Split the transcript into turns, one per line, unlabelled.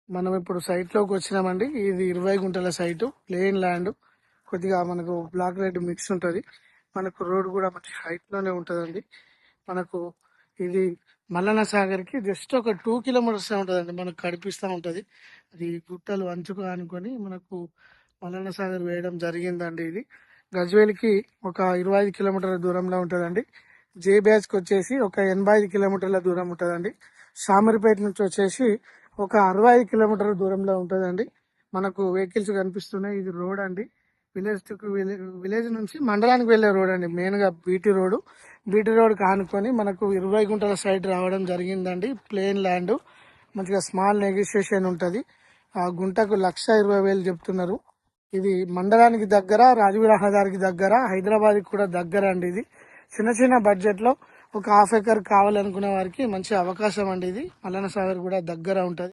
మనం ఇప్పుడు సైట్లోకి వచ్చినామండి. ఇది 20 గుంటల సైటు, ప్లేన్ ల్యాండ్. కొద్దిగా మనకు బ్లాక్ రెడ్ మిక్స్ ఉంటుంది. మనకు రోడ్ కూడా మంచి హైట్లోనే ఉంటుందండి. మనకు ఇది మల్లన్న సాగర్కి జస్ట్ ఒక 2 కిలోమీటర్స్ ఉంటుందండి. మనకు కనిపిస్తూ ఉంటుంది. అది గుట్టలు అంచుకు అనుకొని మనకు మల్లన్న సాగర్ వేయడం జరిగిందండి. ఇది గజ్వేల్కి ఒక 25 కిలోమీటర్ల దూరంలో ఉంటుందండి. జే బ్యాచ్కి వచ్చేసి ఒక 85 కిలోమీటర్ల దూరం ఉంటుందండి. షామీర్పేట నుంచి వచ్చేసి ఒక 65 కిలోమీటర్ల దూరంలో ఉంటుందండి. మనకు వెహికల్స్ కనిపిస్తున్నాయి. ఇది రోడ్ అండి. విలేజ్ నుంచి మండలానికి వెళ్ళే రోడ్ అండి. మెయిన్గా బీటీ రోడ్ కానుకొని మనకు 20 గుంటల సైడ్ రావడం జరిగిందండి. ప్లేన్ ల్యాండ్, మంచిగా స్మాల్ నెగోషియేషన్ ఉంటుంది. ఆ గుంటకు 1,20,000 చెప్తున్నారు. ఇది మండలానికి దగ్గర, రాజీవ్ రహదారికి దగ్గర, హైదరాబాద్కి కూడా దగ్గర అండి. ఇది చిన్న బడ్జెట్లో ఒక హాఫ్ ఎకర్ కావాలనుకునే వారికి మంచి అవకాశం అండి. ఇది మల్లన్న సాగర్ కూడా దగ్గర ఉంటుంది.